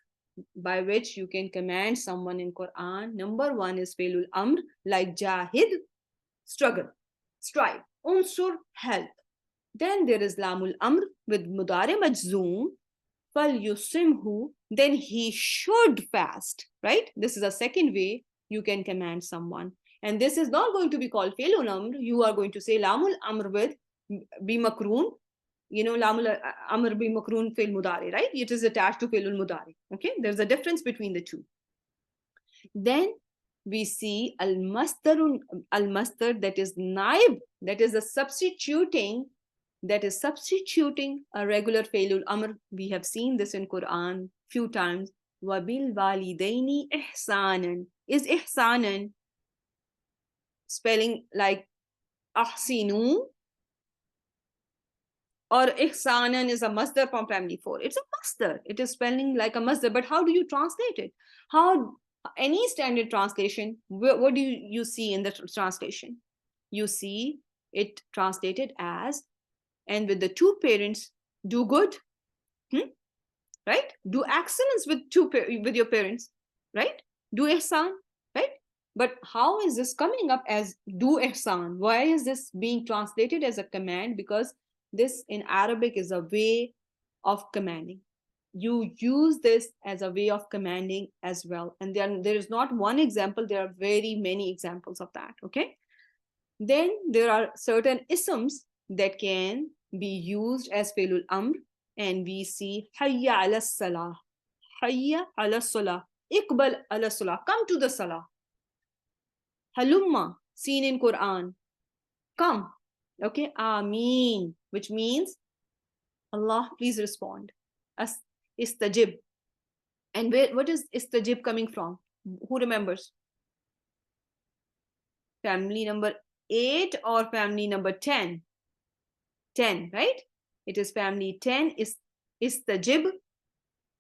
by which you can command someone in Quran. Number 1 is Failul Amr, like Jahid, struggle, strive, unsur, help. Then there is Lamul Amr with Mudare Majzoom, fal yusimhu, then he should fast, right? This is a second way you can command someone. And this is not going to be called Failul Amr. You are going to say Lamul Amr with bi makroon. Lamul Amr bi makroon fail mudari, right? It is attached to failul mudari. Okay, there's a difference between the two. Then we see al-masdar, that is naib, that is substituting a regular failul amr. We have seen this in Quran few times. Wabil walidaini ihsanan. Is ihsanan spelling like ahsinu, or ihsanan is a masdar from family 4? It's a masdar. It is spelling like a masdar. But how do you translate it? Any standard translation, what do you see in the translation? You see it translated as, and with the 2 parents, do good, right? Do excellence with your parents, right? Do ihsan, right? But how is this coming up as do ihsan? Why is this being translated as a command? Because this in Arabic is a way of commanding. You use this as a way of commanding as well. And then there is not one example, there are very many examples of that, okay? Then there are certain isms that can be used as fi'lul amr, and we see hayya ala salah, hayya ala salah, iqbal ala salah, come to the salah. Halumma, seen in Quran, come. Okay, Ameen, which means Allah, please respond. As istajib. And what is istajib coming from? Who remembers? Family number 8 or family number 10? 10, right? It is family 10. Istajib.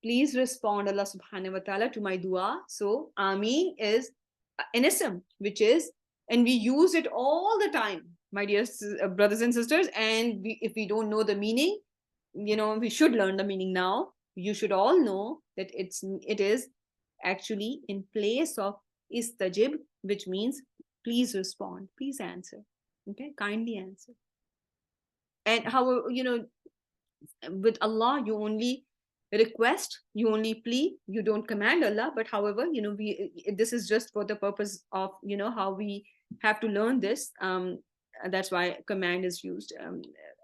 Please respond, Allah subhanahu wa ta'ala, to my dua. So, Ameen is an ism, which is, and we use it all the time, my dear brothers and sisters. And if we don't know the meaning, we should learn the meaning now. You should all know that it is actually in place of istajib, which means please respond, please answer. Okay, kindly answer. And how, with Allah, you only request, you only plea, you don't command Allah. But however, this is just for the purpose of, how we have to learn this. That's why command is used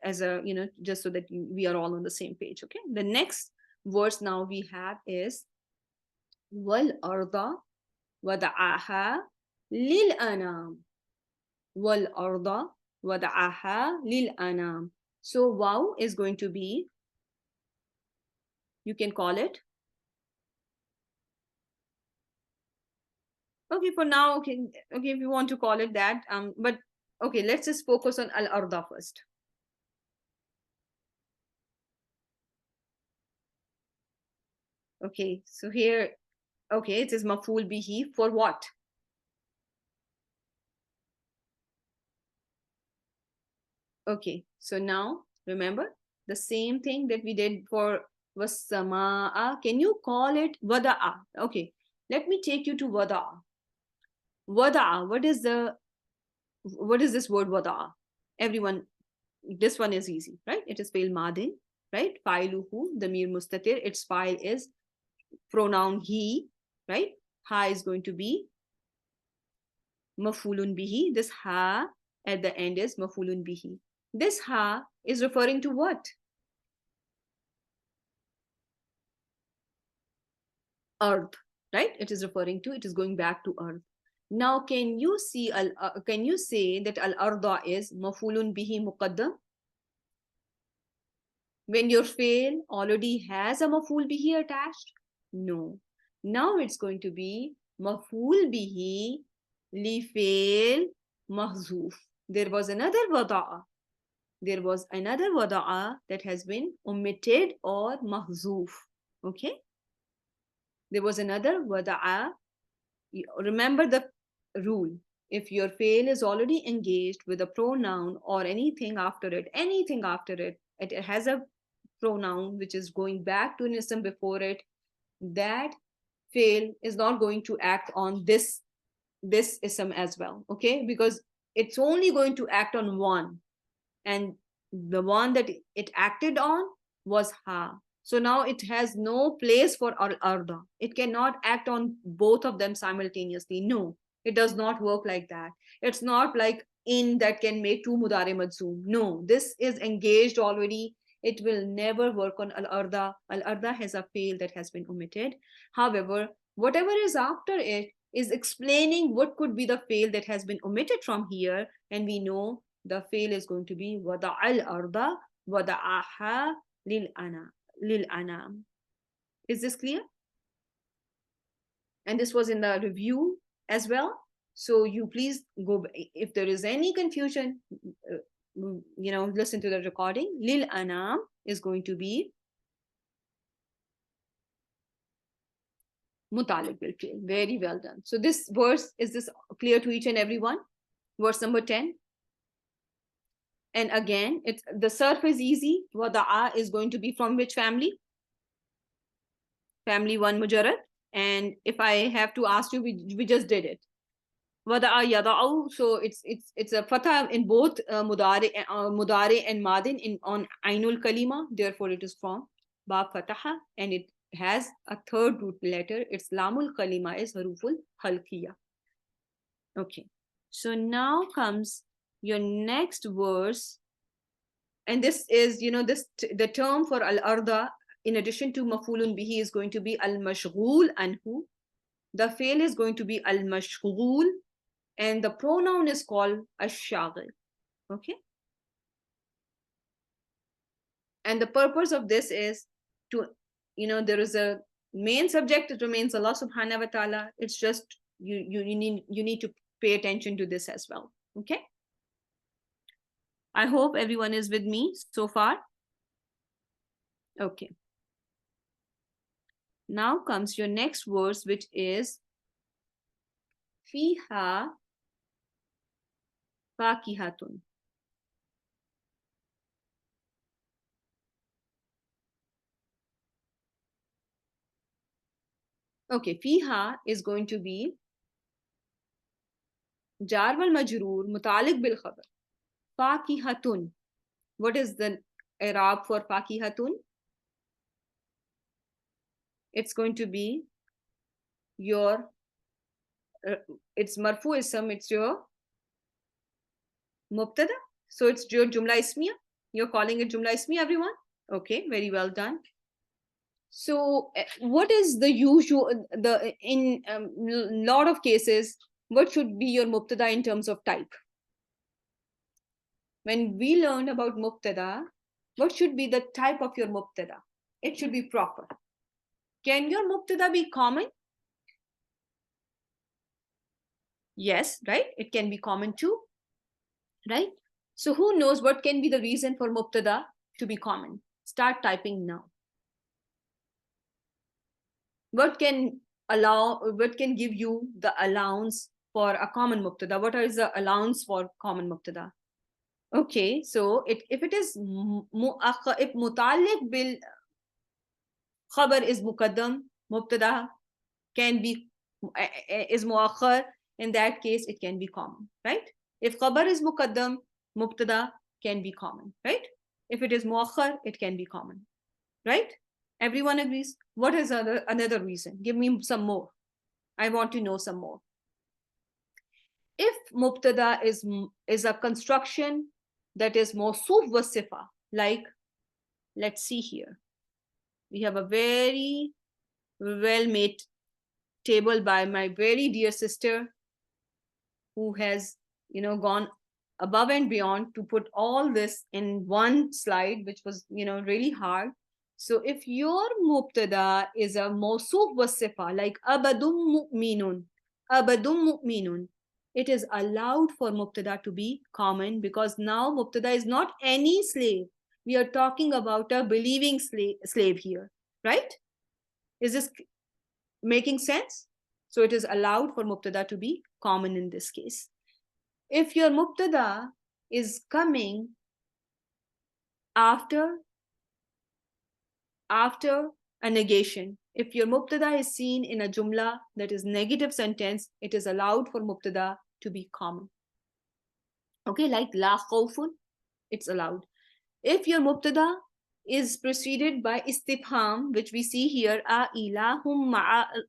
as a, just so that we are all on the same page. Okay, the next verse now we have is wal arda wada'aha lil anam, wal arda wada'aha lil anam. So wow is going to be, you can call it, okay, for now, okay, if you want to call it that, but okay, let's just focus on al-arda first. Okay, so here, okay, it is maf'ul bihi for what? Okay, so now remember the same thing that we did for was-samaa. Can you call it wada'a? Okay, let me take you to wada'a. Wada'a, what is this word wada'a? Everyone, this one is easy, right? It is fi'l madin, right? Fa'iluhu, damir mustatir. Its fa'il is pronoun he, right? Ha is going to be maf'ulun bihi. This ha at the end is maf'ulun bihi. This ha is referring to what? Earth, right? It is referring to, it is going back to earth. Now, can you say that al-arda is maf'ulun bihi muqaddam? When your fail already has a maf'ul bihi attached? No. Now it's going to be maf'ul bihi li fail mahzuf. There was another wada'a. There was another wada'a that has been omitted or mahzuf. Okay? There was another wada'a. Remember the rule. If your fail is already engaged with a pronoun or anything after it, it has a pronoun which is going back to an ism before it, that fail is not going to act on this ism as well. Okay? Because it's only going to act on one. And the one that it acted on was ha. So now it has no place for al-arda. It cannot act on both of them simultaneously. No, it does not work like that. It's not like in that can make two mudare majzoom. No, this is engaged already. It will never work on al-arda. Al-arda has a fail that has been omitted. However, whatever is after it is explaining what could be the fail that has been omitted from here. And we know the fail is going to be wada'al arda wada'aha lil anam. Is this clear? And this was in the review as well. So you please go, if there is any confusion, listen to the recording. Lil anam is going to be mutaliq bil fi'l. Very well done. So this verse, is this clear to each and everyone? Verse number 10. And again, the sarf is easy. Wada'a is going to be from which family? Family 1 mujarrad. And if I have to ask you, we just did it. Wada'a yada'u. So it's a fatha in both mudari and madin in on ainul kalima. Therefore, it is from ba fataha, and it has a third root letter. Its lamul kalima is haruful halkiya. Okay. So now comes your next verse, and this is, the term for al-arda in addition to mafulun bihi is going to be al-mashghul anhu. The fail is going to be al-mashghul, and the pronoun is called ash-shaghil. Okay. And the purpose of this is to, there is a main subject. It remains Allah subhanahu wa ta'ala. It's just you need to pay attention to this as well. Okay. I hope everyone is with me so far. Okay. Now comes your next verse, which is fiha fakihatun. Okay, fiha is going to be jar wal majroor mutaliq bil khabar. Fakihatun. What is the i'rab for fakihatun? It's going to be your it's marfu ism, it's your mubtada. So it's your jumla ismiya. You're calling it jumla ismiya, everyone? Okay, very well done. So what is the usual, in lot of cases, what should be your mubtada in terms of type? When we learn about mubtada, what should be the type of your mubtada? It should be proper. Can your mubtada be common? Yes, right? It can be common too, right? So who knows what can be the reason for mubtada to be common? Start typing now. What can give you the allowance for a common mubtada? What is the allowance for common mubtada? Okay, so if it is if mutaliq bil khabar is muqaddam, mubtada can be is muakhar. In that case, it can be common, right? If khabar is muqaddam, mubtada can be common, right? If it is muakhar, it can be common, right? Everyone agrees. What is another reason? Give me some more. I want to know some more. If mubtada is a construction that is mawsuf wa sifa, like, let's see here. We have a very well-made table by my very dear sister, who has, gone above and beyond to put all this in one slide, which was, really hard. So if your mubtada is a mawsuf wa sifa, like abadum mu'minun, it is allowed for mubtada to be common, because now mubtada is not any slave. We are talking about a believing slave here, right? Is this making sense? So it is allowed for mubtada to be common in this case. If your mubtada is coming after a negation, if your mubtada is seen in a jumla that is negative sentence, it is allowed for mubtada to be common. Okay, like la khawfun, it's allowed. If your mubtada is preceded by istifham, which we see here, a ilahum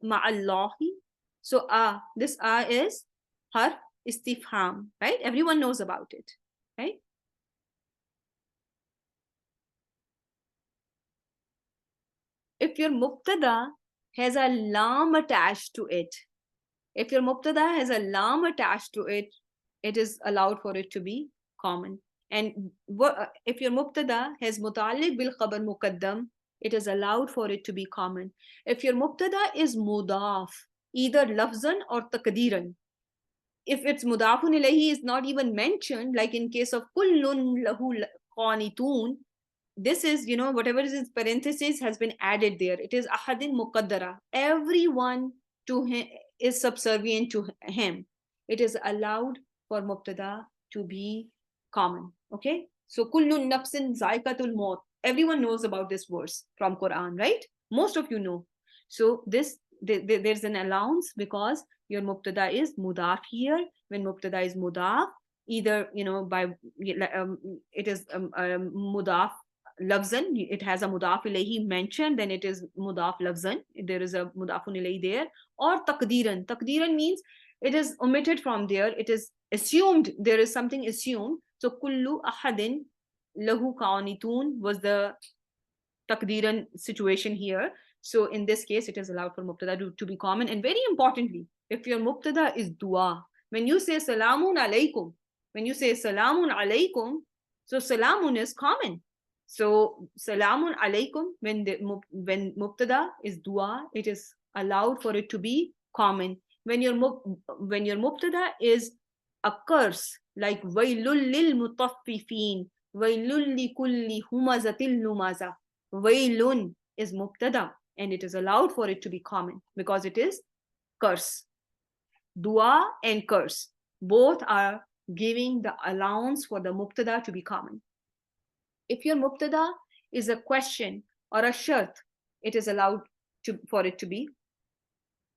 ma'allahi. So this is harf istifham, right? Everyone knows about it, right? If your mubtada has a lam attached to it, it is allowed for it to be common. And if your mubtada has mutaliq bil khabar muqaddam, it is allowed for it to be common. If your mubtada is mudaf, either lafzan or taqdeeran, if it's mudafun ilayhi is not even mentioned, like in case of kullun lahu qanitun, this is, whatever is in parentheses has been added there. It is ahadin muqaddara. Everyone to him is subservient to him. It is allowed for mubtada to be common. Okay, so kullun nafsin zaikatul maut. Everyone knows about this verse from Quran, right? Most of you know. So this there's an allowance because your mubtada is mudaf here. When mubtada is mudaf, either by it is mudaf lafzan, it has a mudaf ilayhi mentioned, then it is mudaf lafzan, there is a mudafun ilayhi there, or taqdeeran means it is omitted from there, it is assumed, there is something assumed. So kullu ahadin lahu qanitun was the taqdeeran situation here. So in this case, it is allowed for mubtada to be common. And very importantly, if your mubtada is dua, when you say salamun alaykum, so salamun is common. So salamun alaykum, when mubtada is dua, it is allowed for it to be common. When your mubtada is a curse, like wailul lil mutaffifin, wailul li kulli humazatil lumaza, wailun is mubtada, and it is allowed for it to be common because it is curse. Dua and curse, both are giving the allowance for the mubtada to be common. If your mubtada is a question or a shart, it is allowed for it to be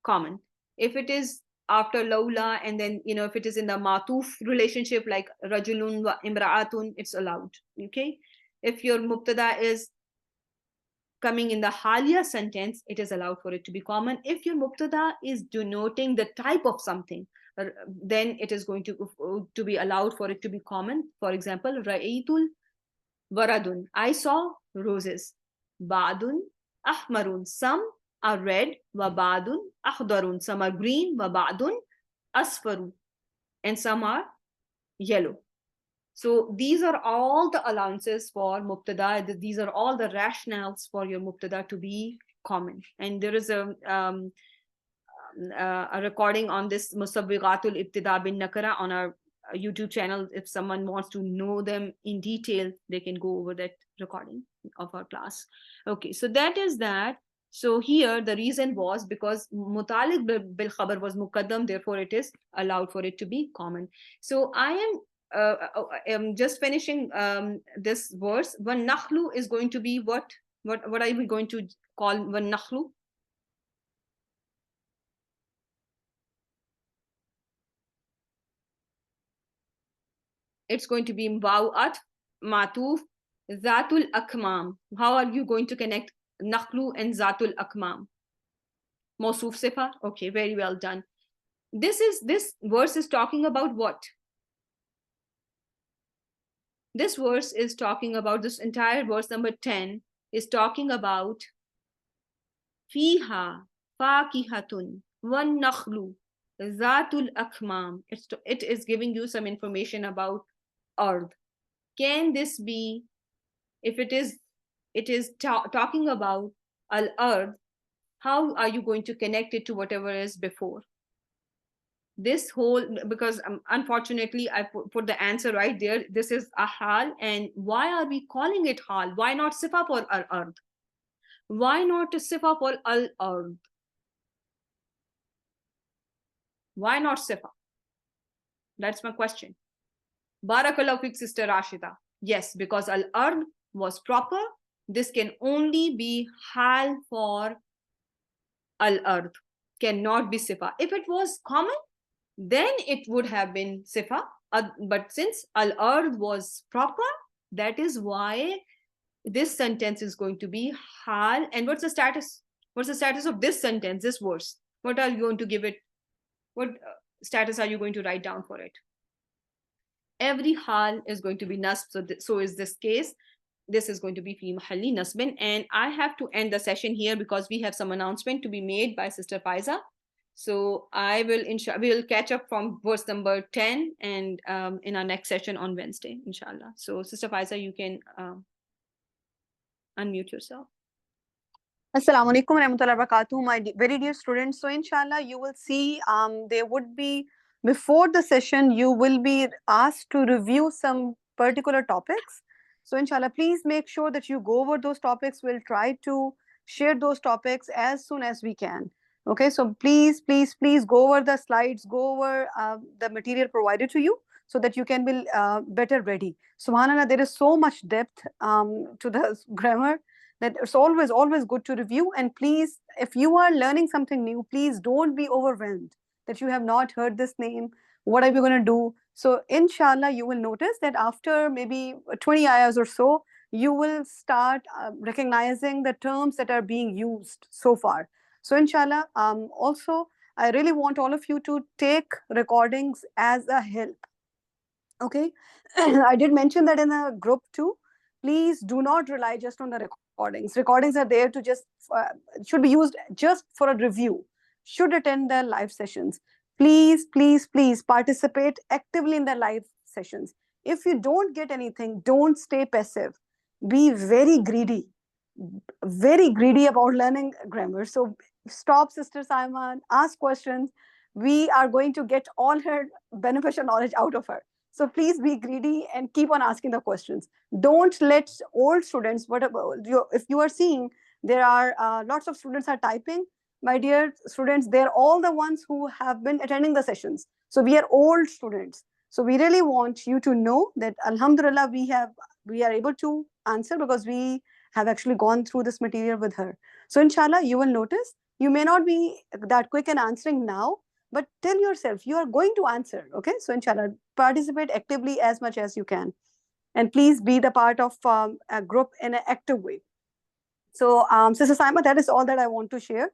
common. If it is after lawla, and then if it is in the matuf relationship like rajulun wa imra'atun, it's allowed. Okay, if your mubtada is coming in the halia sentence, it is allowed for it to be common. If your mubtada is denoting the type of something, then it is going to be allowed for it to be common. For example, ra'aytul waradun, I saw roses. Ba'dun ahmarun, some are red. Wa ba'dun akhdarun, some are green. Wa ba'dun asfaru, and some are yellow. So these are all the allowances for mubtada. These are all the rationales for your mubtada to be common. And there is a recording on this musawwiqatul ibtida bin nakara on our YouTube channel. If someone wants to know them in detail, they can go over that recording of our class. Okay, so that is that. So here the reason was because mutaliq bil khabar was muqaddam, therefore it is allowed for it to be common. So I'm just finishing this verse. One nakhlu is going to be what are we going to call one nakhlu? It's going to be wawat matuf zatul akmam. How are you going to connect nakhlu and zatul akmam? Mawsuf sifa. Okay, very well done. This verse is talking about what? This verse is talking about, this entire verse number 10 is talking about fiha fakihatun wan nakhlu zatul akmam. It is giving you some information about earth. Can this be, if it is talking about al-earth, how are you going to connect it to whatever is before? This whole, because unfortunately I put the answer right there. This is a hal, and why are we calling it hal? Why not sifa for al-ard? Why not sifa for al-ard? Why not sifa? That's my question. Barakallahu fik, Sister Rashida. Yes, because al-ard was proper. This can only be hal for al-ard, cannot be sifa. If it was common, then it would have been sifa. But since al-ard was proper, that is why this sentence is going to be hal. And what's the status? What's the status of this sentence, this verse? What are you going to give it? What status are you going to write down for it? Every hal is going to be nasb. So is this case. This is going to be fi mahalli nasbin. And I have to end the session here because we have some announcement to be made by Sister Faiza. So I will, we'll catch up from verse number 10 and in our next session on Wednesday, inshallah. So Sister Faiza, you can unmute yourself. Assalamu alaikum wa rahmatullahi wa barakatuh, my very dear students. So inshallah, you will see there would be, before the session, you will be asked to review some particular topics. So inshallah, please make sure that you go over those topics. We'll try to share those topics as soon as we can. Okay, so please go over the slides, go over the material provided to you. so that you can be better ready. Subhanallah, there is so much depth to the grammar that it's always good to review. And please, if you are learning something new, please don't be overwhelmed that you have not heard this name. What are we going to do? So inshallah, you will notice that after maybe 20 ayahs or so, you will start recognizing the terms that are being used so far. So inshallah, also, I really want all of you to take recordings as a help. Okay, I did mention that in a group too. Please do not rely just on the recordings. Recordings are there to just should be used just for a review. Should attend the live sessions. Please participate actively in the live sessions. If you don't get anything, don't stay passive. Be very greedy about learning grammar. So stop, Sister Simon, ask questions. We are going to get all her beneficial knowledge out of her. So please be greedy and keep on asking the questions. Don't let old students, if you are seeing, there are lots of students are typing. My dear students, they're all the ones who have been attending the sessions. So we are old students. So we really want you to know that Alhamdulillah, we are able to answer because we have actually gone through this material with her. So inshallah, you will notice you may not be that quick in answering now, but tell yourself you are going to answer. Okay, so inshallah, participate actively as much as you can, and please be the part of a group in an active way. So Sister Saima, that is all that I want to share.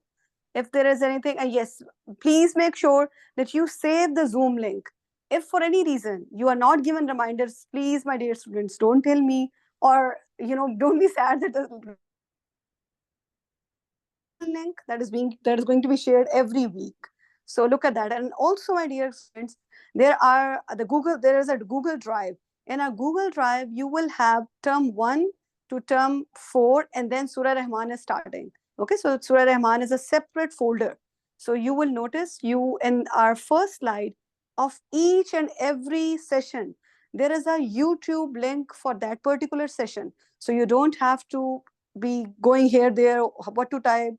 If there is anything, yes, please make sure that you save the Zoom link. If for any reason you are not given reminders, please, my dear students, don't tell me, or don't be sad that the link that is going to be shared every week. So look at that. And also, my dear students, there is a Google Drive. In a Google Drive, you will have term 1 to term 4, and then Surah Rahman is starting. Okay, so Surah Rahman is a separate folder. So you will notice in our first slide of each and every session, there is a YouTube link for that particular session. So you don't have to be going here, there, what to type,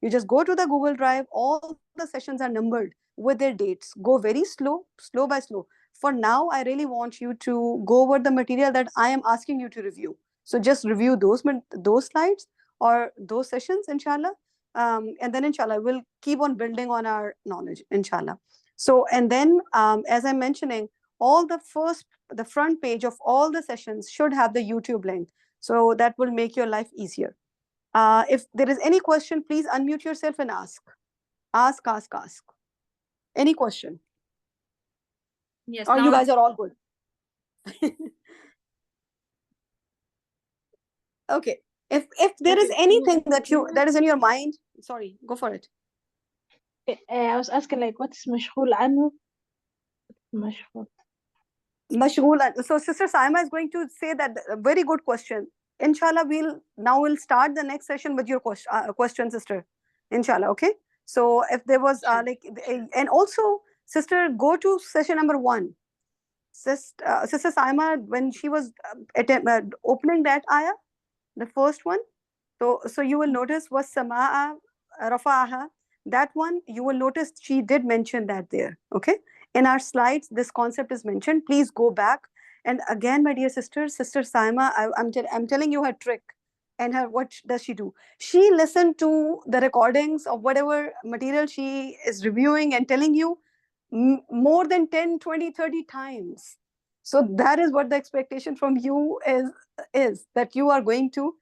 you just go to the Google Drive. All the sessions are numbered with their dates. Go very slow by slow. For now, I really want you to go over the material that I am asking you to review. So just review those slides or those sessions, inshallah. And then inshallah, we'll keep on building on our knowledge, inshallah. So, and then as I'm mentioning, the front page of all the sessions should have the YouTube link. So that will make your life easier. If there is any question, please unmute yourself and ask. Ask. Any question? Yes. Or you guys are all good? Okay. If there is anything that is in your mind, sorry, go for it. I was asking what's مشغول عنه? Mashghul. So Sister Saima is going to say that a very good question. Inshallah, we'll start the next session with your question, sister. Inshallah, okay? So if there was and also, sister, go to session number 1. Sister Saima, when she was opening that ayah, the first one, so you will notice was Sama'a Rafa'aha. That one, you will notice she did mention that there. Okay, in our slides, this concept is mentioned. Please go back. And again, my dear sisters, Sister Saima, I'm telling you her trick. And what does she do? She listened to the recordings of whatever material she is reviewing and telling you more than 10, 20, 30 times. So that is what the expectation from you is that you are going to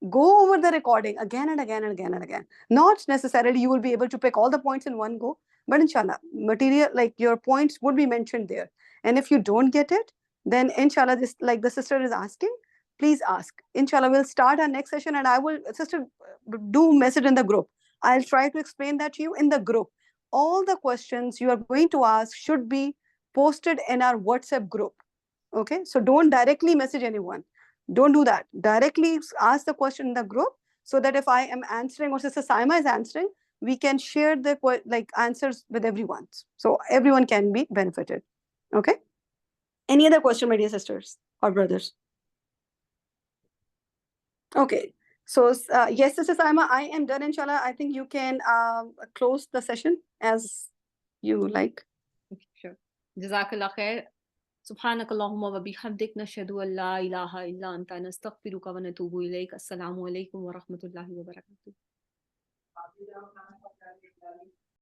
go over the recording again and again and again and again. Not necessarily you will be able to pick all the points in one go, but inshallah, material, your points would be mentioned there. And if you don't get it, then inshallah, this, like the sister is asking, please ask. Inshallah, we'll start our next session, and I will, sister, do message in the group. I'll try to explain that to you in the group. All the questions you are going to ask should be posted in our WhatsApp group. Okay, so don't directly message anyone. Don't do that. Directly ask the question in the group, so that if I am answering or Sister Saima is answering, we can share the answers with everyone. So everyone can be benefited. Okay. Any other question, my dear sisters or brothers? Okay. So yes, Sister Saima, I am done, inshallah. I think you can close the session as you like. Okay, sure. Jazakallah khair. سبحانك اللهم وبحمدك نشهد أن لا إله إلا أنت نستغفرك ونتوب إليك. السلام عليكم ورحمة الله وبركاته.